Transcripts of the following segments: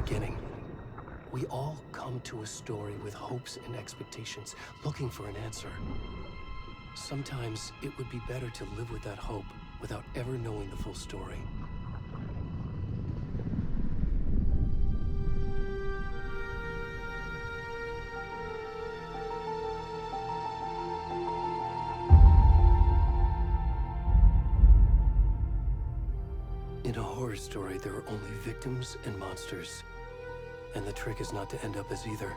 beginning. We all come to a story with hopes and expectations, looking for an answer. Sometimes it would be better to live with that hope without ever knowing the full story. In a horror story, there are only victims and monsters. And the trick is not to end up as either.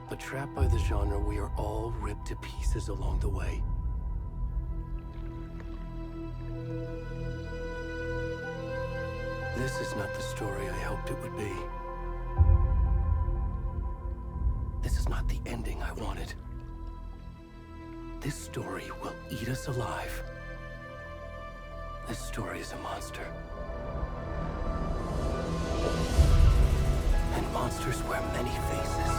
But trapped by the genre, we are all ripped to pieces along the way. This is not the story I hoped it would be. This is not the ending I wanted. This story will eat us alive. This story is a monster. And monsters wear many faces.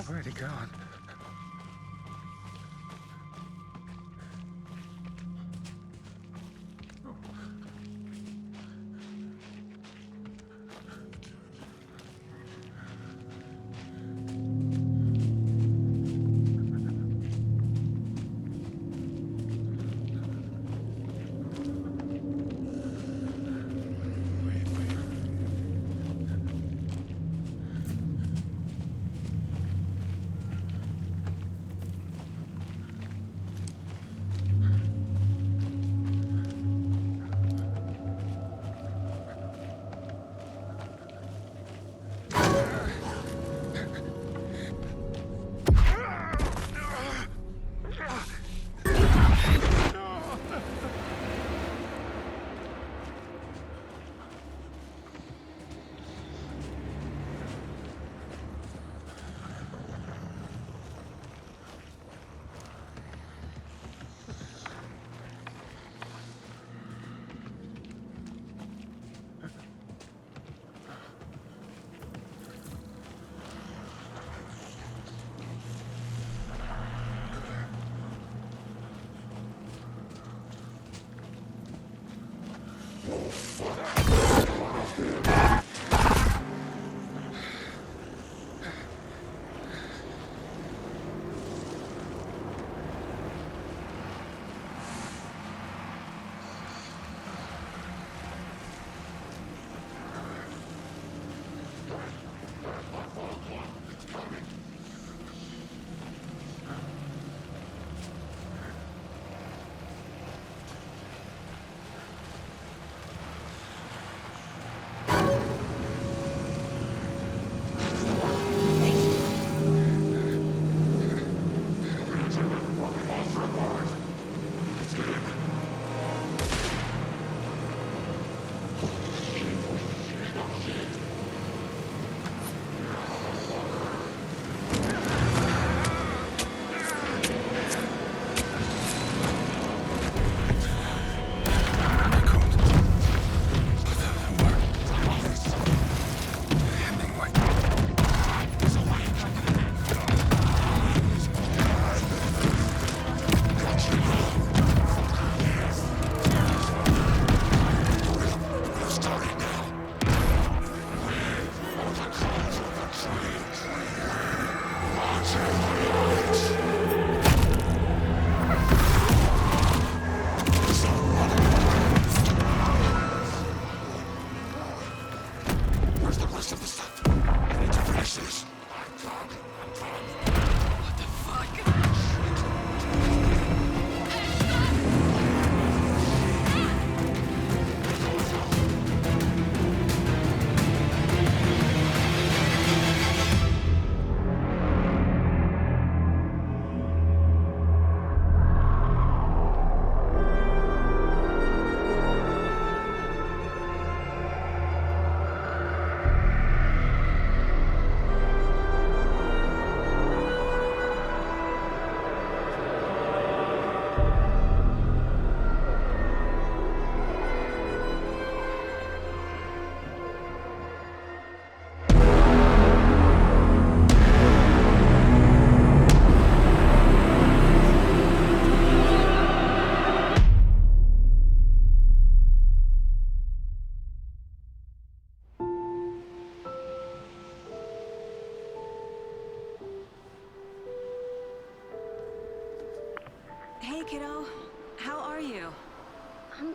Where'd he gone?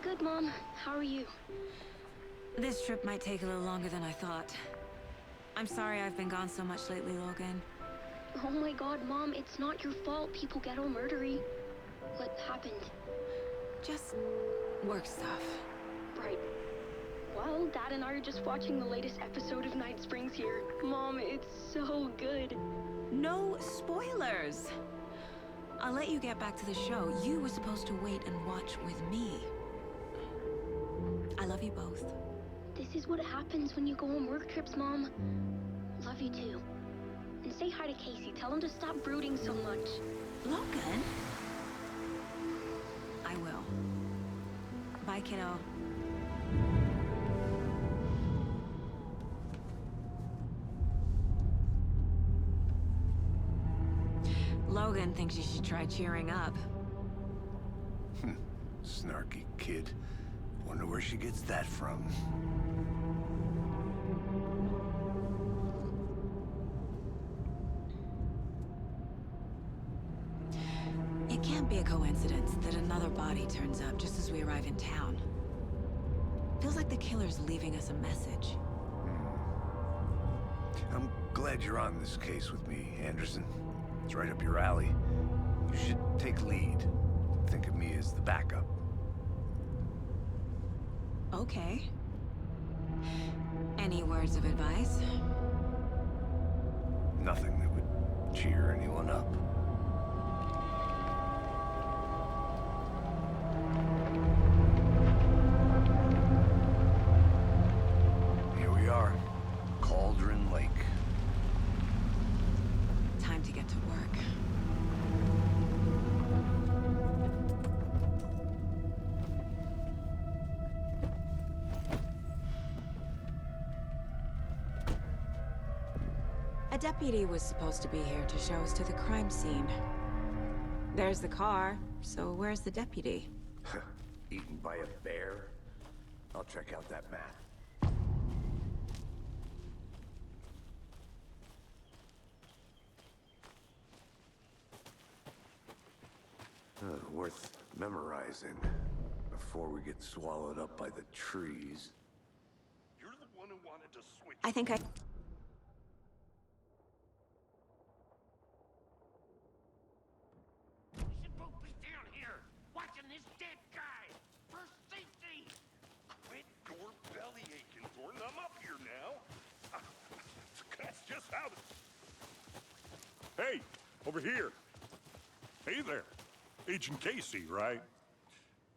good, Mom. How are you? This trip might take a little longer than I thought. I'm sorry I've been gone so much lately, Logan. Oh my god, Mom, it's not your fault people get all murdery. What happened? Just work stuff. Right. Well, Dad and I are just watching the latest episode of Night Springs here. Mom, it's so good. No spoilers! I'll let you get back to the show. You were supposed to wait and watch with me. I love you both. This is what happens when you go on work trips, Mom. Love you too. And say hi to Casey. Tell him to stop brooding so much. Logan? I will. Bye, kiddo. Logan thinks you should try cheering up. Snarky kid. Wonder where she gets that from. It can't be a coincidence that another body turns up just as we arrive in town. Feels like the killer's leaving us a message. I'm glad you're on this case with me, Anderson. It's right up your alley. You should take lead. Think of me as the backup. Okay. Any words of advice? Nothing that would cheer anyone up. Here we are. Cauldron Lake. Time to get to work. A deputy was supposed to be here to show us to the crime scene. There's the car, so where's the deputy? Eaten by a bear? I'll check out that map. Worth memorizing before we get swallowed up by the trees. You're the one who wanted to switch. I think I... We should both be down here, watching this dead guy, for safety. Quit your belly aching, Thornton. I'm up here now. That's just how the... Hey, over here. Hey there. Agent Casey, right?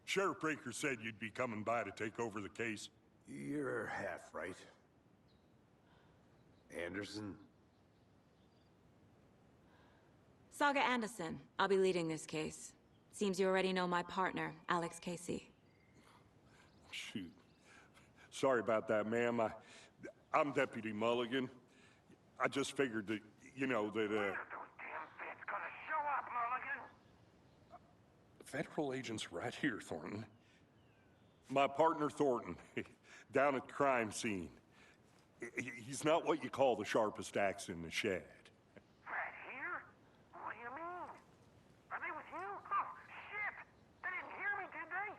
Sheriff Breaker said you'd be coming by to take over the case. You're half right. Anderson? Saga Anderson. I'll be leading this case. Seems you already know my partner, Alex Casey. Shoot. Sorry about that, ma'am. I'm Deputy Mulligan. I just figured that, you know, that, Federal agent's right here, Thornton. My partner, Thornton, down at the crime scene. He's not what you call the sharpest axe in the shed. Right here? What do you mean? Are they with you? Oh, shit! They didn't hear me, did they?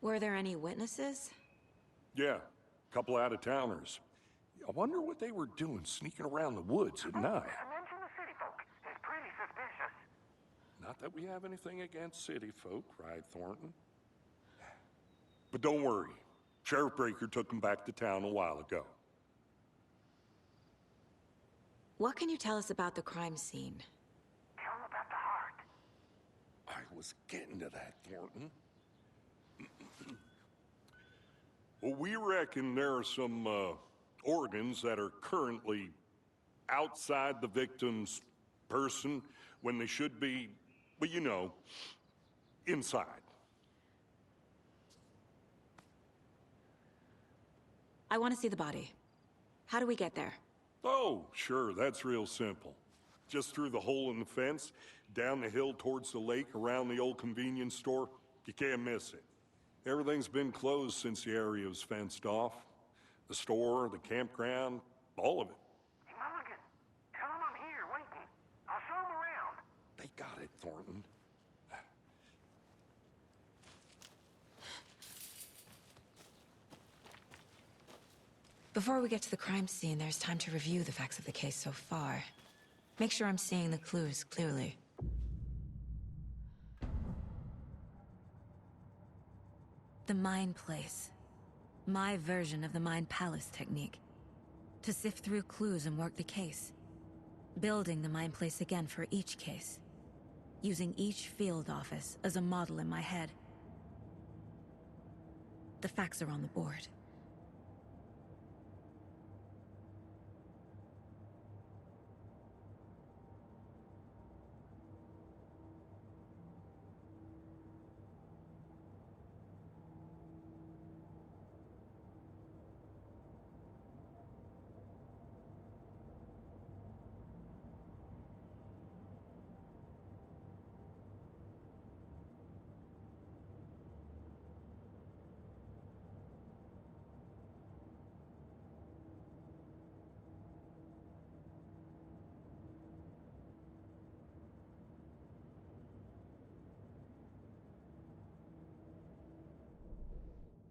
Were there any witnesses? Yeah, a couple out-of-towners. I wonder what they were doing sneaking around the woods at night. Mention the city folk. It's pretty suspicious. Not that we have anything against city folk, right, Thornton? But don't worry. Sheriff Breaker took them back to town a while ago. What can you tell us about the crime scene? Tell them about the heart. I was getting to that, Thornton. Well, we reckon there are some, organs that are currently outside the victim's person when they should be, well, you know, inside. I want to see the body. How do we get there? Oh, sure, that's real simple. Just through the hole in the fence, down the hill towards the lake, around the old convenience store. You can't miss it. Everything's been closed since the area was fenced off. The store, the campground, all of it. Hey, Mulligan, tell them I'm here waiting. I'll show Before we get to the crime scene, there's time to review the facts of the case so far. Make sure I'm seeing the clues clearly. The Mind Place. My version of the Mind Palace technique. To sift through clues and work the case. Building the Mind Place again for each case. Using each field office as a model in my head. The facts are on the board.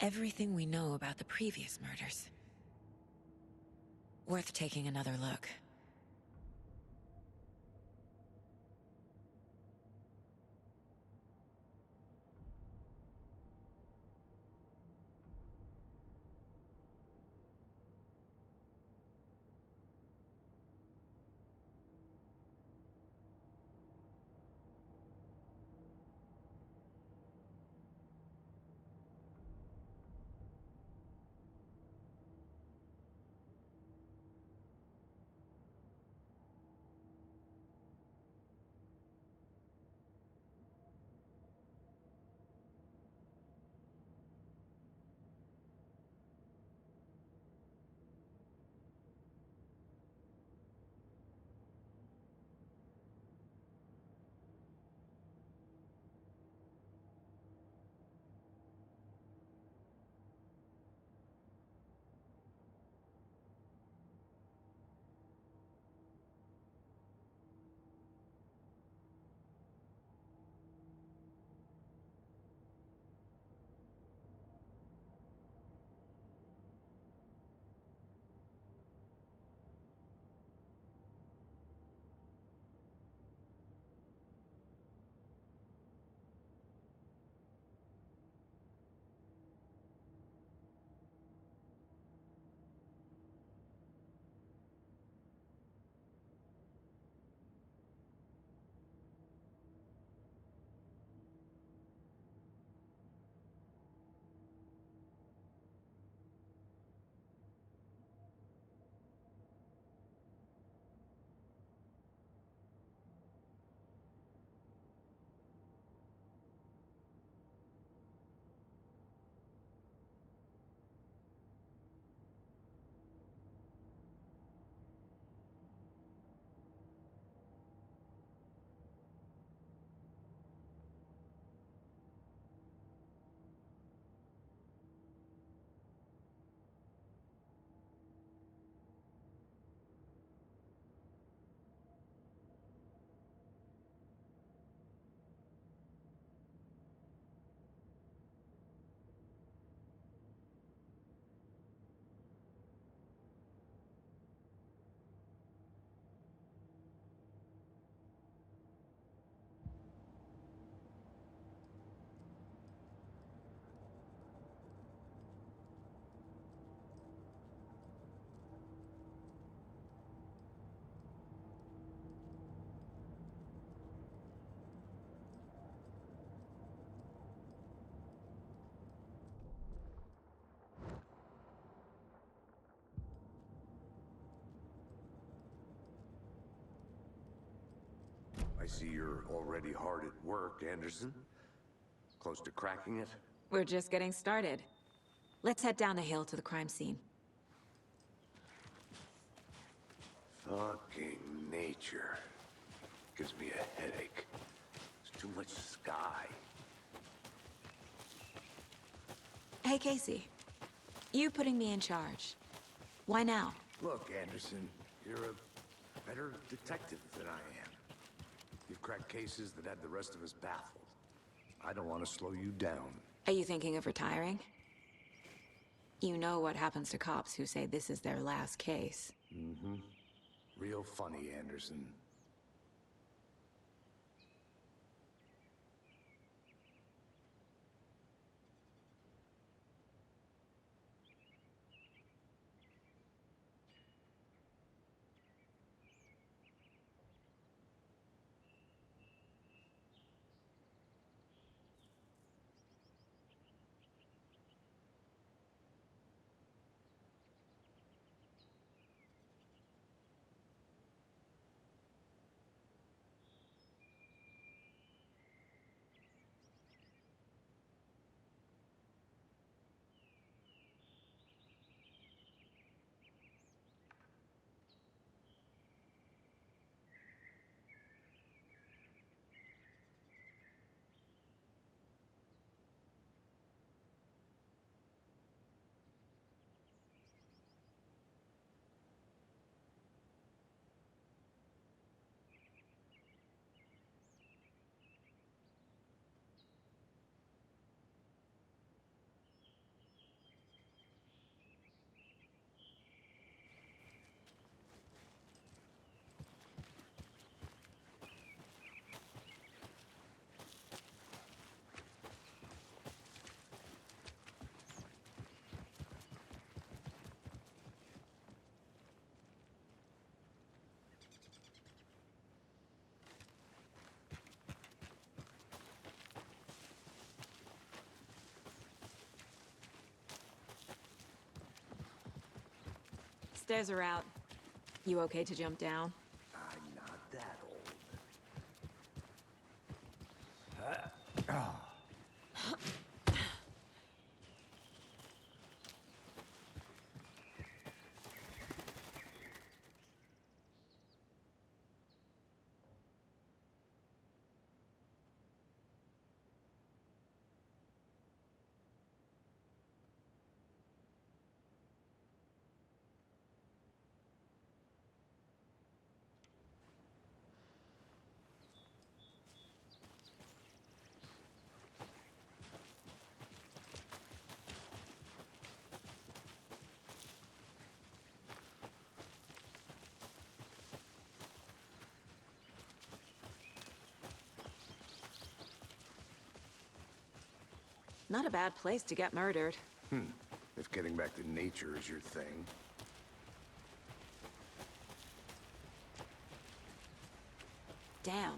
Everything we know about the previous murders. Worth taking another look. I see you're already hard at work, Anderson. Close to cracking it? We're just getting started. Let's head down the hill to the crime scene. Fucking nature. Gives me a headache. There's too much sky. Hey, Casey. You putting me in charge. Why now? Look, Anderson, you're a better detective than I am. You've cracked cases that had the rest of us baffled. I don't want to slow you down. Are you thinking of retiring? You know what happens to cops who say this is their last case. Mm-hmm. Real funny, Anderson. Stairs are out. You okay to jump down? I'm not that old. Not a bad place to get murdered. If getting back to nature is your thing. Damn.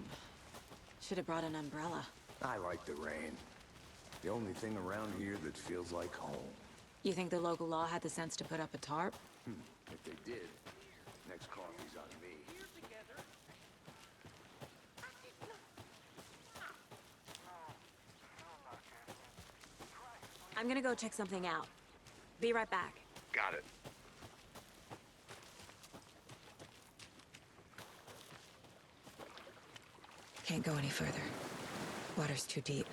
Should have brought an umbrella. I like the rain. The only thing around here that feels like home. You think the local law had the sense to put up a tarp? If they did, next coffee's on me. I'm gonna go check something out. Be right back. Got it. Can't go any further. Water's too deep.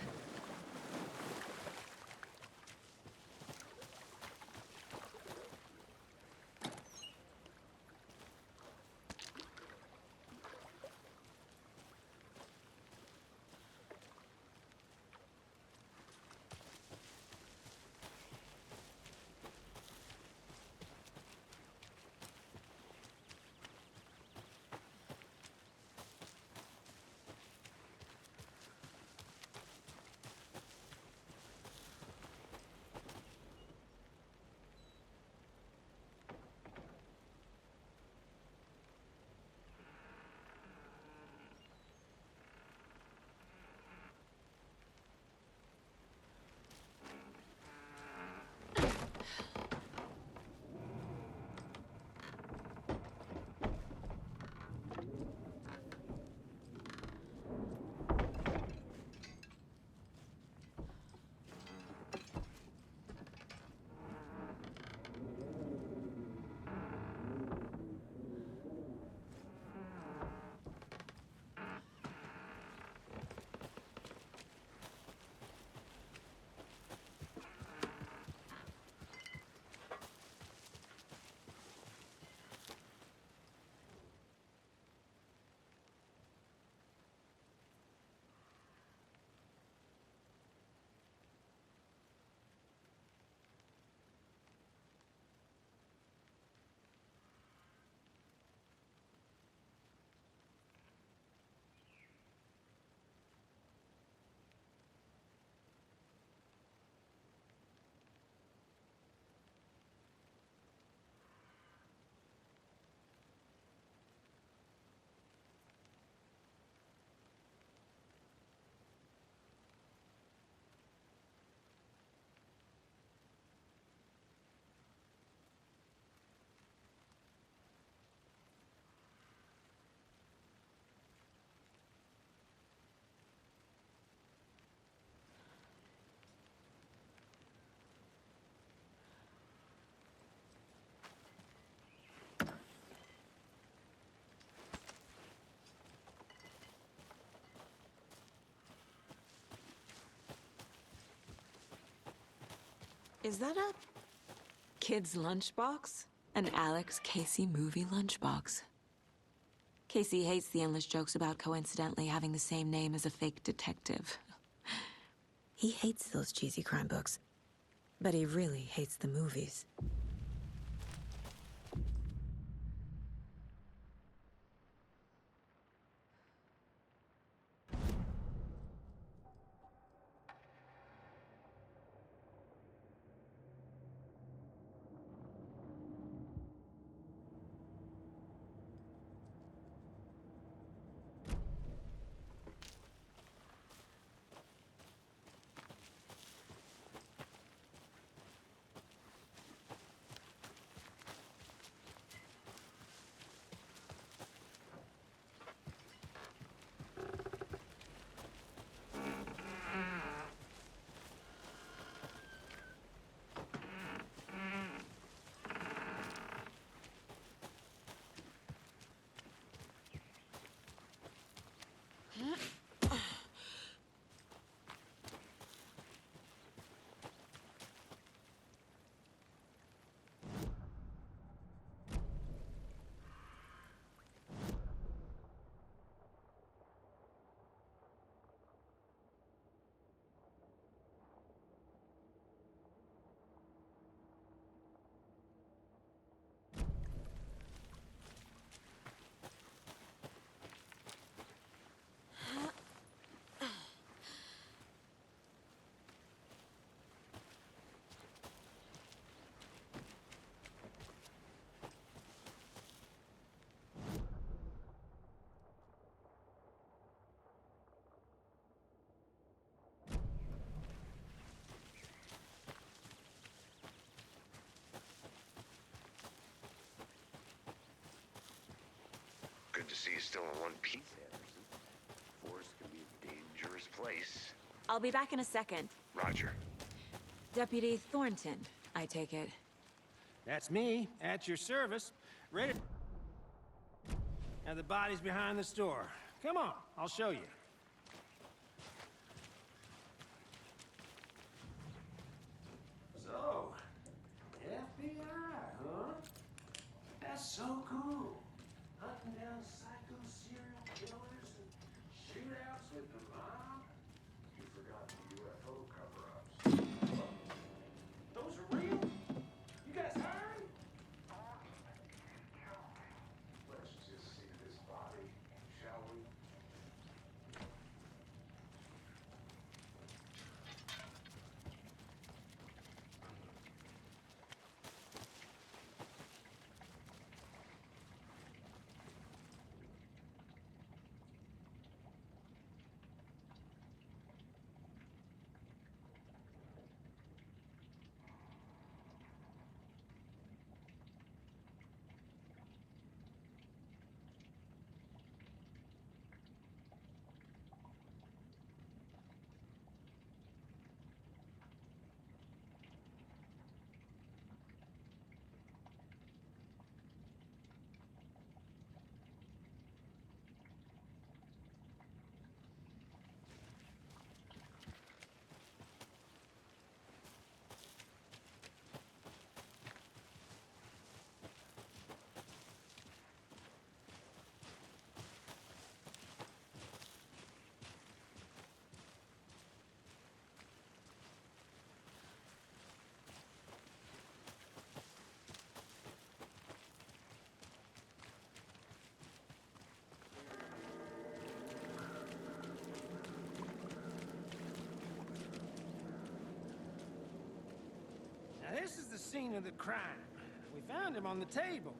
Is that a kid's lunchbox? An Alex Casey movie lunchbox. Casey hates the endless jokes about coincidentally having the same name as a fake detective. He hates those cheesy crime books, but he really hates the movies. Good to see you still in one piece, Anderson. Forest can be a dangerous place. I'll be back in a second. Roger. Deputy Thornton, I take it. That's me, at your service. Ready. Now the body's behind the store. Come on, I'll show you. So, FBI, huh? That's so cool. Hunting down psycho serial killers and shootouts with the mob. You forgot the UFO cover-ups. Those are real? You guys hiring? Let's just see this body, shall we? Now, this is the scene of the crime. We found him on the table.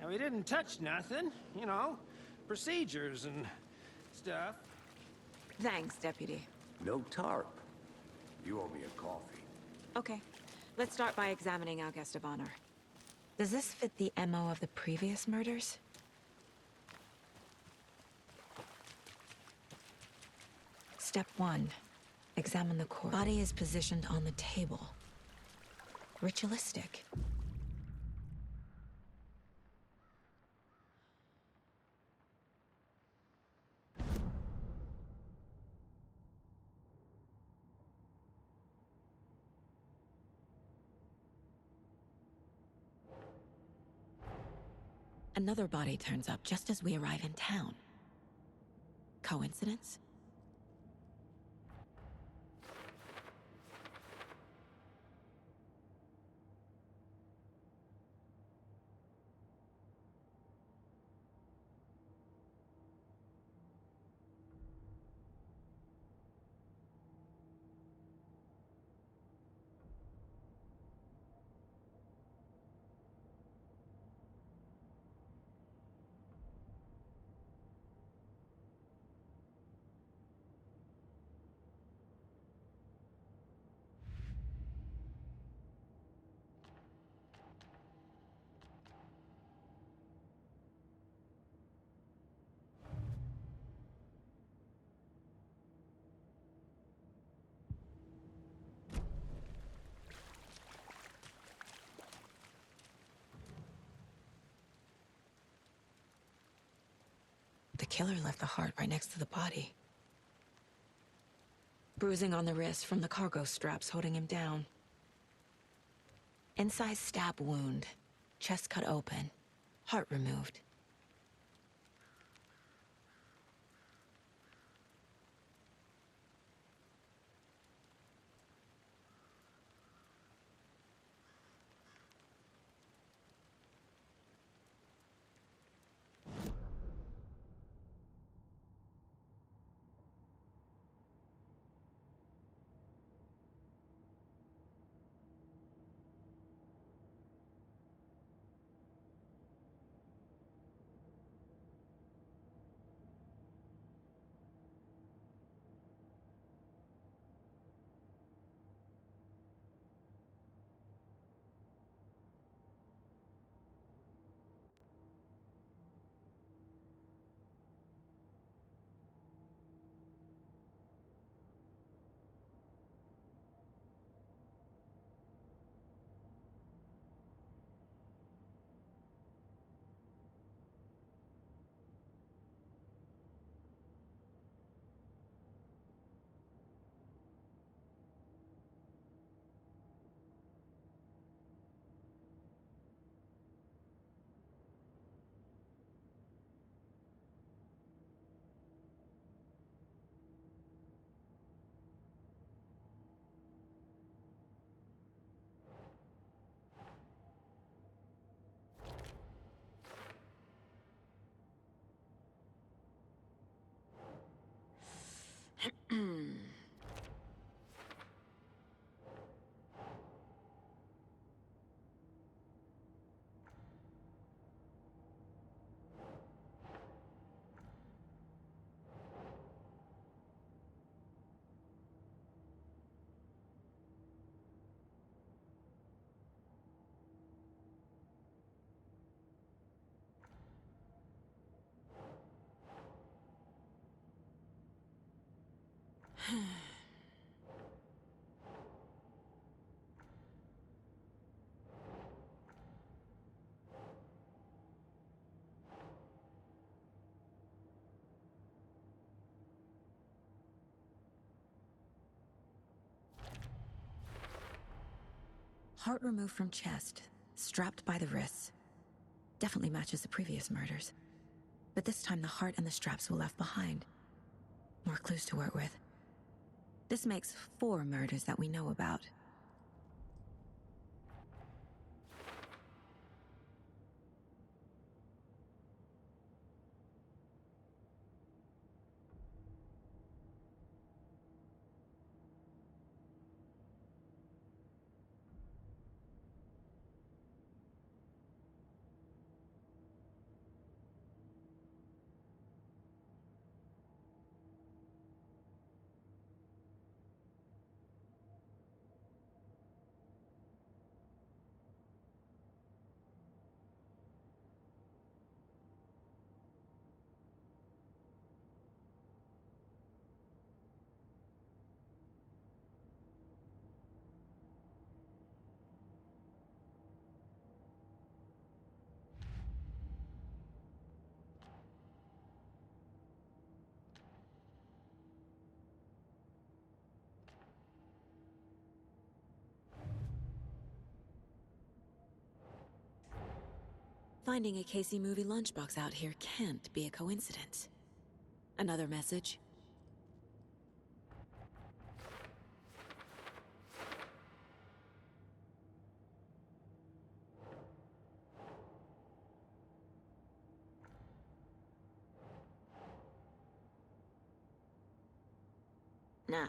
Now, he didn't touch nothing, you know, procedures and stuff. Thanks, Deputy. No tarp. You owe me a coffee. Okay, let's start by examining our guest of honor. Does this fit the MO of the previous murders? Step 1. Examine the corpse. Body is positioned on the table. Ritualistic. Another body turns up just as we arrive in town. Coincidence? The killer left the heart right next to the body. Bruising on the wrist from the cargo straps holding him down. Incised stab wound. Chest cut open. Heart removed. Heart removed from chest, strapped by the wrists. Definitely matches the previous murders. But this time the heart and the straps were left behind. More clues to work with. This makes 4 murders that we know about. Finding a Casey movie lunchbox out here can't be a coincidence. Another message? Nah.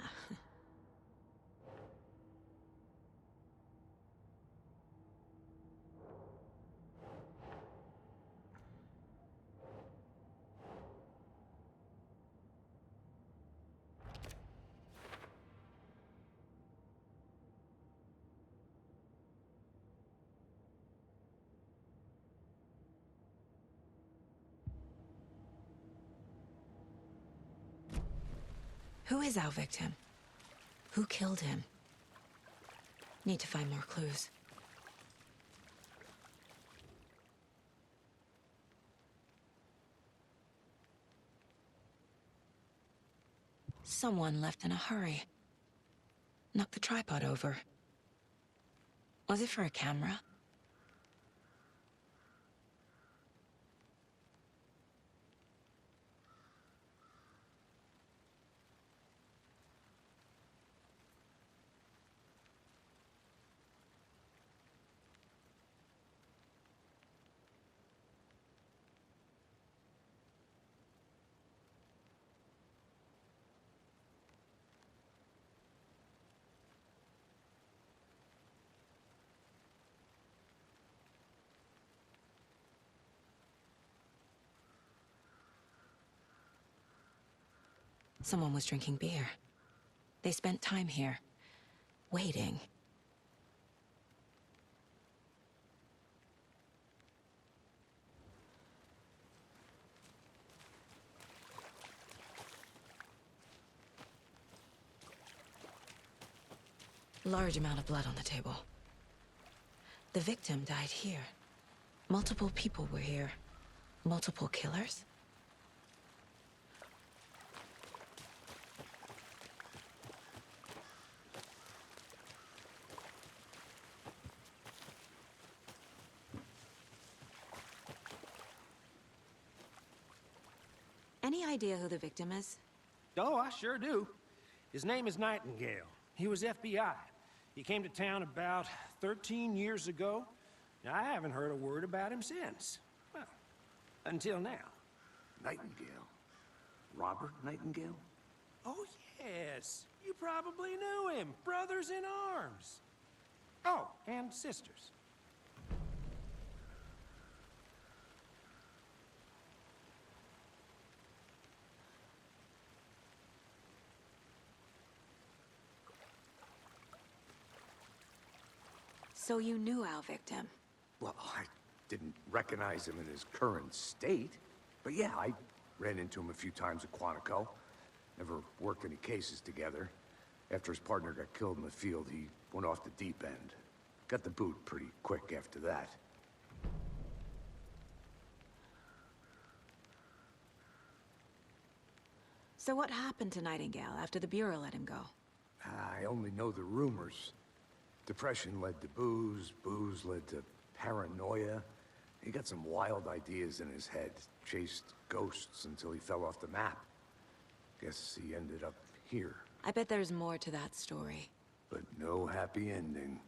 Who is our victim? Who killed him? Need to find more clues. Someone left in a hurry. Knocked the tripod over. Was it for a camera? Someone was drinking beer. They spent time here, waiting. Large amount of blood on the table. The victim died here. Multiple people were here. Multiple killers? Any idea who the victim is? Oh, I sure do. His name is Nightingale. He was FBI. He came to town about 13 years ago. Now, I haven't heard a word about him since. Well, until now. Nightingale? Robert Nightingale? Oh, yes. You probably knew him. Brothers in arms. Oh, and sisters. So you knew our victim? Well, I didn't recognize him in his current state. But yeah, I ran into him a few times at Quantico. Never worked any cases together. After his partner got killed in the field, he went off the deep end. Got the boot pretty quick after that. So what happened to Nightingale after the Bureau let him go? I only know the rumors. Depression led to booze, booze led to paranoia. He got some wild ideas in his head, chased ghosts until he fell off the map. Guess he ended up here, I bet there's more to that story. but no happy ending.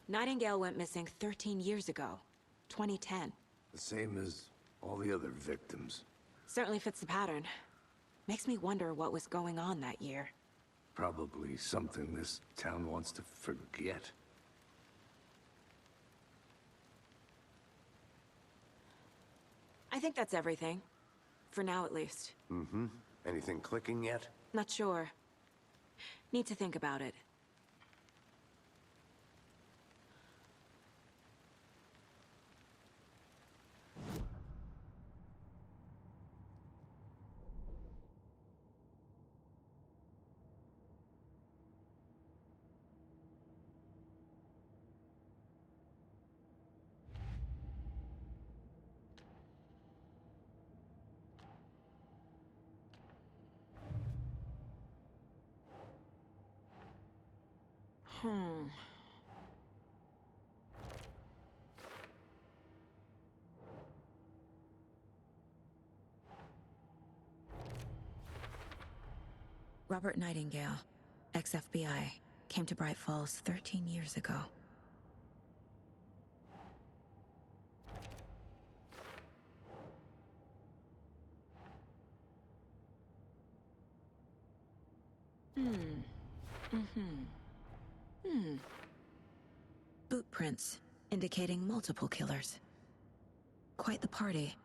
Nightingale went missing 13 years ago, 2010. The same as all the other victims. Certainly fits the pattern. Makes me wonder what was going on that year. Probably something this town wants to forget. I think that's everything. For now, at least. Mm-hmm. Anything clicking yet? Not sure. Need to think about it. Robert Nightingale, ex-FBI, came to Bright Falls 13 years ago. Boot prints, indicating multiple killers. Quite the party.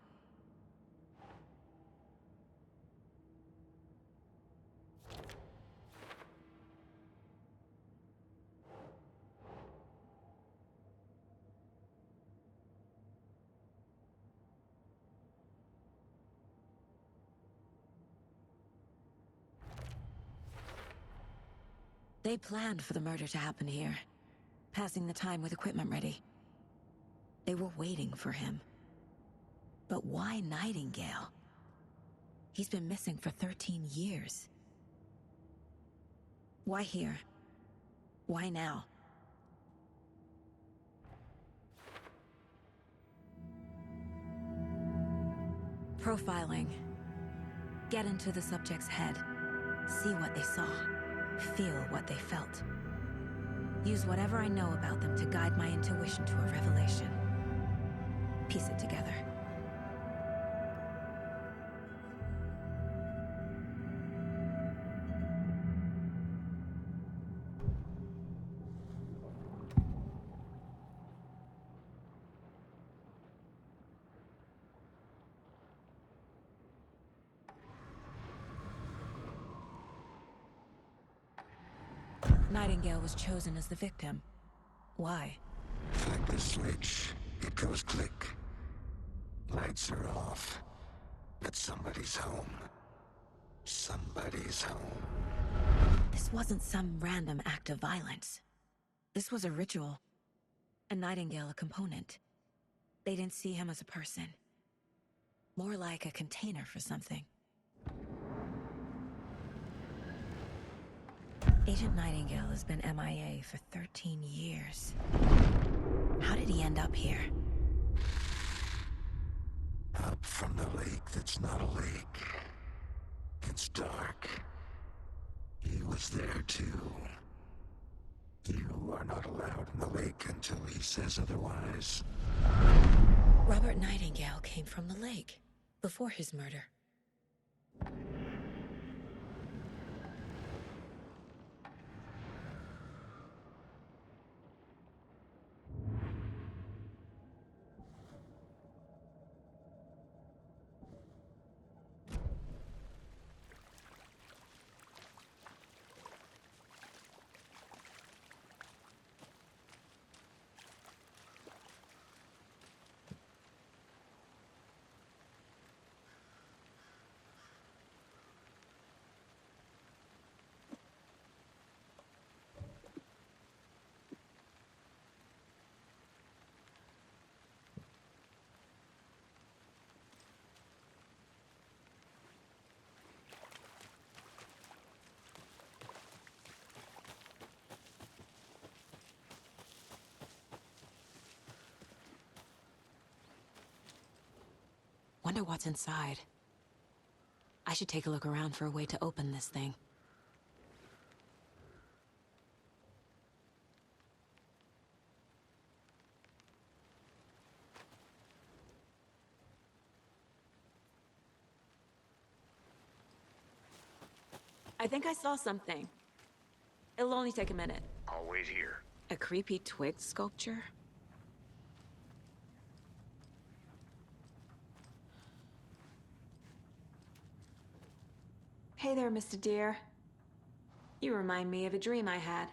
They planned for the murder to happen here, passing the time with equipment ready. They were waiting for him. But why Nightingale? He's been missing for 13 years. Why here? Why now? Profiling. Get into the subject's head. See what they saw. Feel what they felt. Use whatever I know about them to guide my intuition to a revelation. Piece it together. Nightingale was chosen as the victim. Why? Flick the switch, it goes click. Lights are off. But somebody's home. Somebody's home. This wasn't some random act of violence. This was a ritual. And Nightingale a component. They didn't see him as a person. More like a container for something. Agent Nightingale has been MIA for 13 years. How did he end up here? Up from the lake that's not a lake. It's dark. He was there too. You are not allowed in the lake until he says otherwise. Robert Nightingale came from the lake, before his murder. Wonder what's inside. I should take a look around for a way to open this thing. I think I saw something. It'll only take a minute. I'll wait here. A creepy twig sculpture? Hey there, Mr. Deer. You remind me of a dream I had.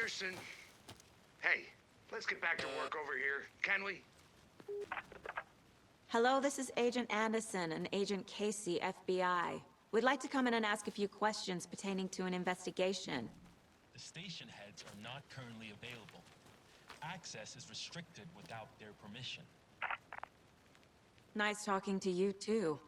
Anderson. Hey, let's get back to work over here, can we? Hello, this is Agent Anderson and Agent Casey, FBI. We'd like to come in and ask a few questions pertaining to an investigation. The station heads are not currently available. Access is restricted without their permission. Nice talking to you, too.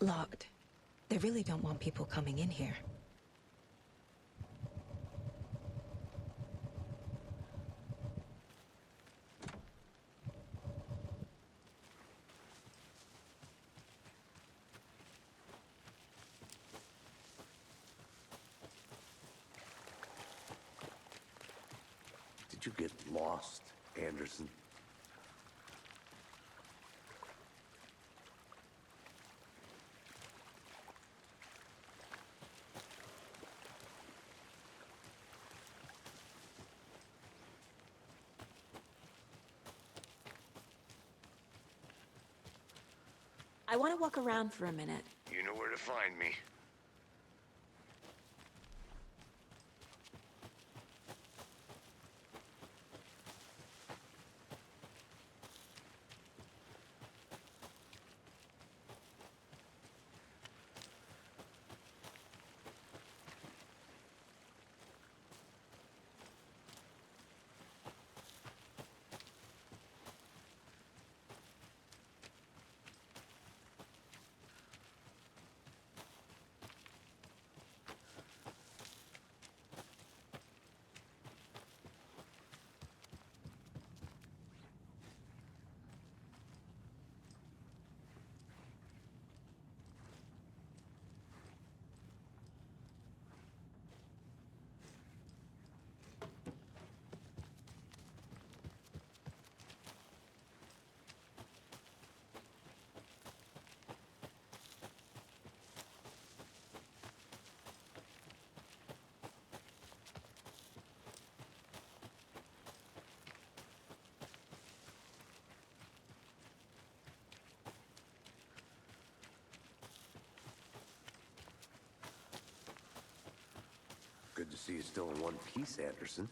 Locked. They really don't want people coming in here. Did you get lost, Anderson? I want to walk around for a minute. You know where to find me. Good to see you still in one piece, Anderson.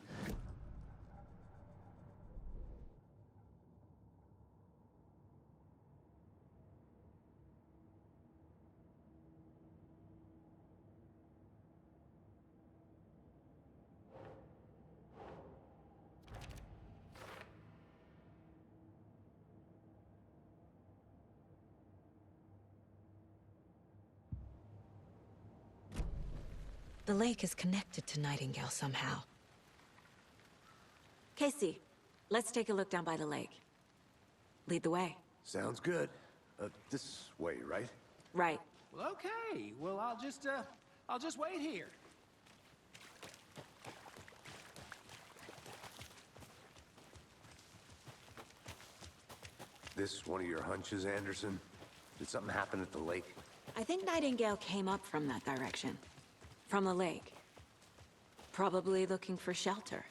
The lake is connected to Nightingale somehow. Casey, let's take a look down by the lake. Lead the way. Sounds good. This way, right? Right. Well, okay. Well, I'll just wait here. This one of your hunches, Anderson? Did something happen at the lake? I think Nightingale came up from that direction. From the lake. Probably looking for shelter.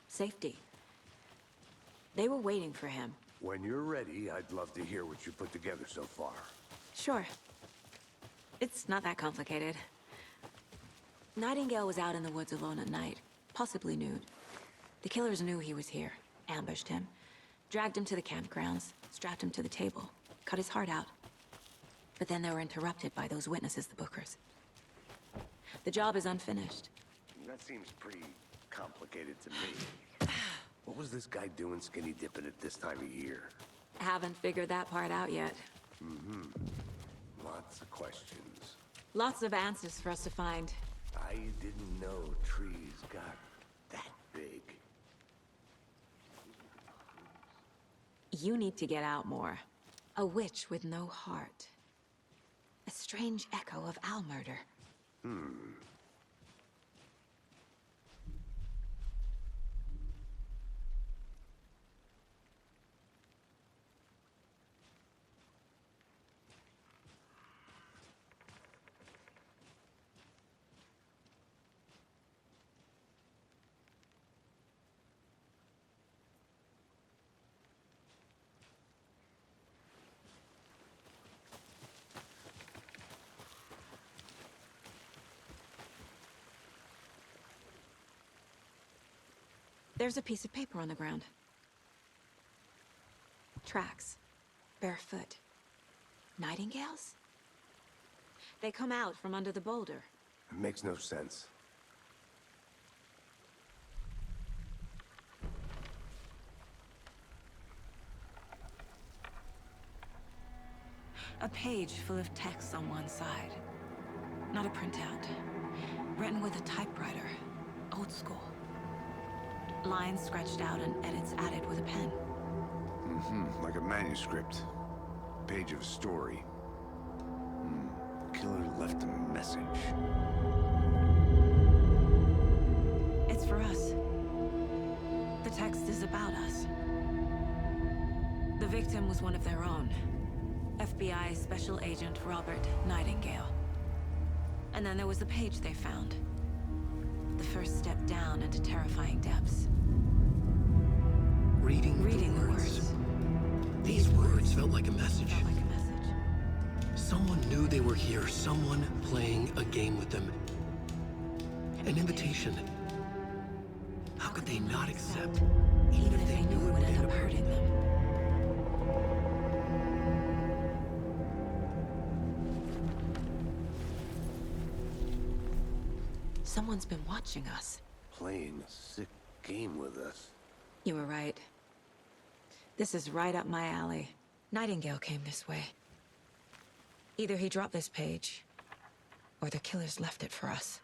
Safety. They were waiting for him. When you're ready, I'd love to hear what you put together so far. Sure. It's not that complicated. Nightingale was out in the woods alone at night, possibly nude. The killers knew he was here, ambushed him, dragged him to the campgrounds, strapped him to the table, cut his heart out. But then they were interrupted by those witnesses, the Bookers. The job is unfinished. That seems pretty complicated to me. What was this guy doing skinny dipping at this time of year? Haven't figured that part out yet. Lots of questions. Lots of answers for us to find. I didn't know trees got that big. You need to get out more. A witch with no heart. A strange echo of owl murder. There's a piece of paper on the ground. Tracks. Barefoot. Nightingales? They come out from under the boulder. It makes no sense. A page full of text on one side. Not a printout. Written with a typewriter. Old school. Lines scratched out and edits added with a pen. Like a manuscript. Page of a story. Killer left a message. It's for us. The text is about us. The victim was one of their own. FBI Special Agent Robert Nightingale. And then there was the page they found. The first step down into terrifying depths. Reading the words. These words felt like a message. Felt like a message. Someone knew they were here, someone playing a game with them. An invitation. How could they not accept, even if they knew it would end up hurting them? Someone's been watching us. Playing a sick game with us. You were right. This is right up my alley. Nightingale came this way. Either he dropped this page, or the killers left it for us.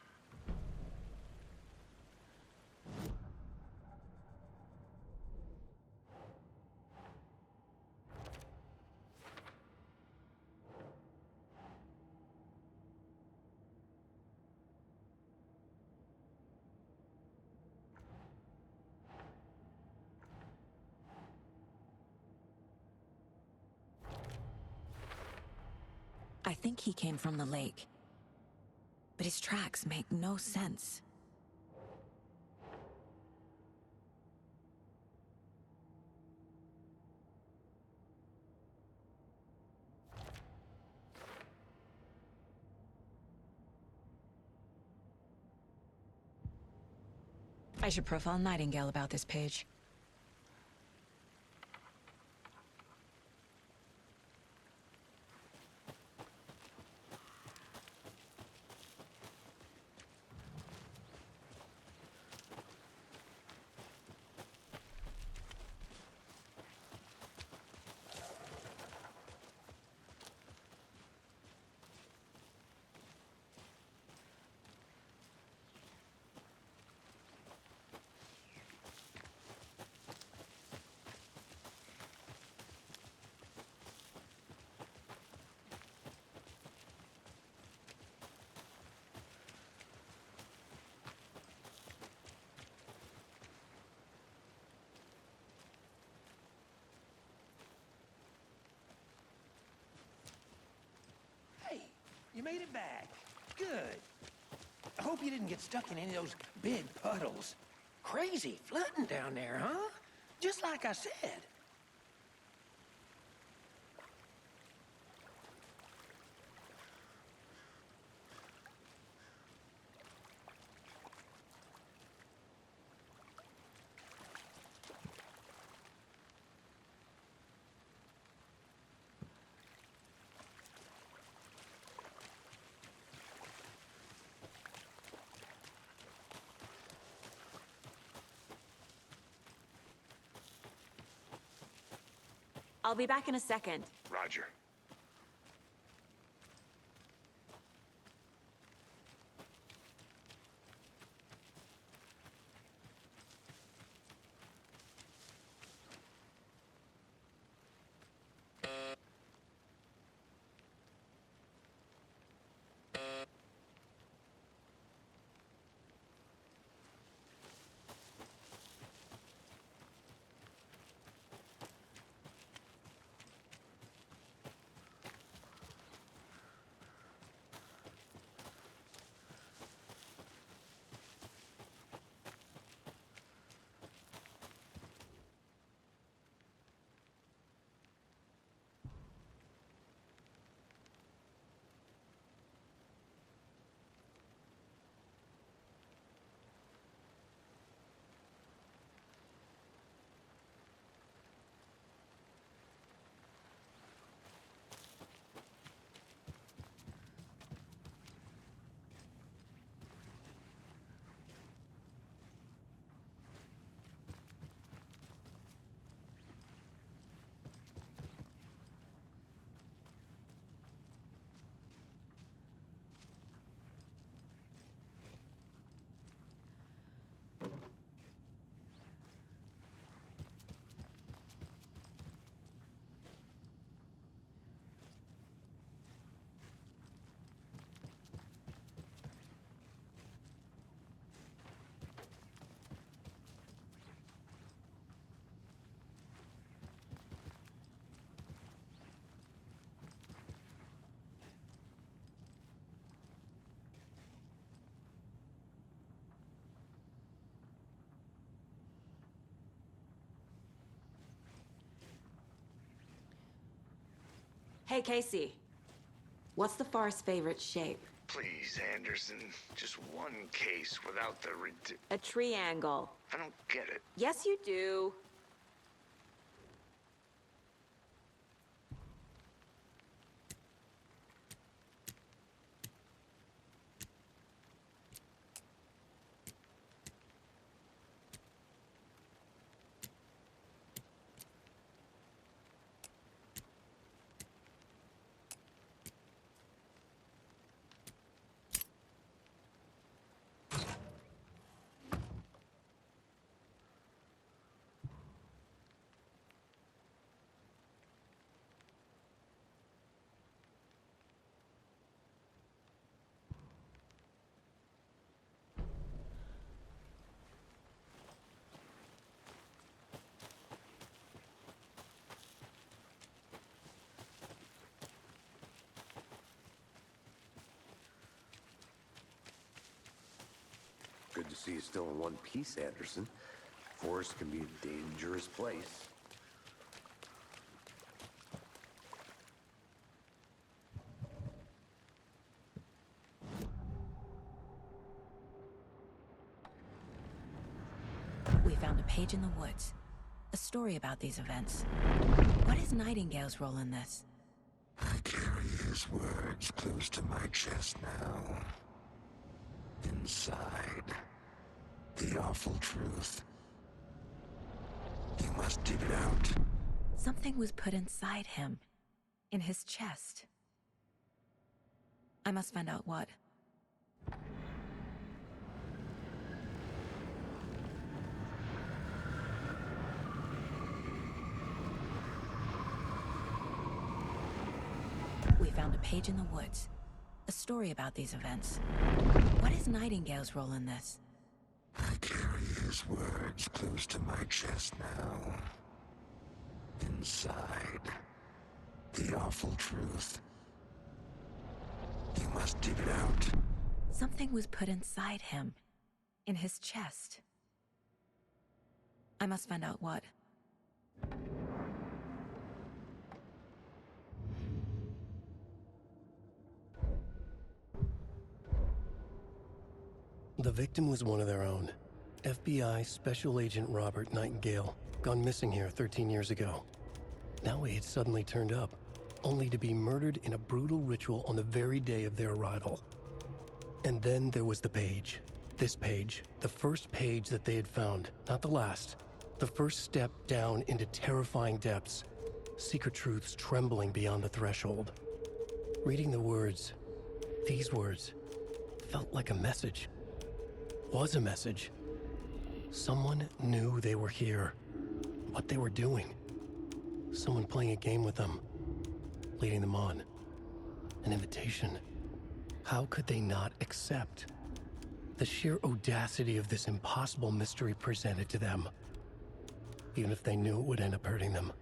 I think he came from the lake. But his tracks make no sense. I should profile Nightingale about this page. Hey, you made it back. Good. I hope you didn't get stuck in any of those big puddles. Crazy flooding down there, huh? Just like I said. I'll be back in a second. Roger. Hey, Casey. What's the Forest's favorite shape? Please, Anderson. Just one case without the A triangle. I don't get it. Yes, you do. Good to see you still in one piece, Anderson. Forest can be a dangerous place. We found a page in the woods. A story about these events. What is Nightingale's role in this? I carry his words close to my chest now. Inside, the awful truth. You must dig it out. Something was put inside him. In his chest. I must find out what. We found a page in the woods. A story about these events. What is Nightingale's role in this? I carry his words close to my chest now. Inside, the awful truth. You must dig it out. Something was put inside him. In his chest. I must find out what. The victim was one of their own. FBI Special Agent Robert Nightingale, gone missing here 13 years ago. Now he had suddenly turned up, only to be murdered in a brutal ritual on the very day of their arrival. And then there was the page. This page, the first page that they had found, not the last. The first step down into terrifying depths. Secret truths trembling beyond the threshold. Reading the words, these words, felt like a message. Was a message. Someone knew they were here. What they were doing. Someone playing a game with them. Leading them on. An invitation. How could they not accept? The sheer audacity of this impossible mystery presented to them. Even if they knew it would end up hurting them.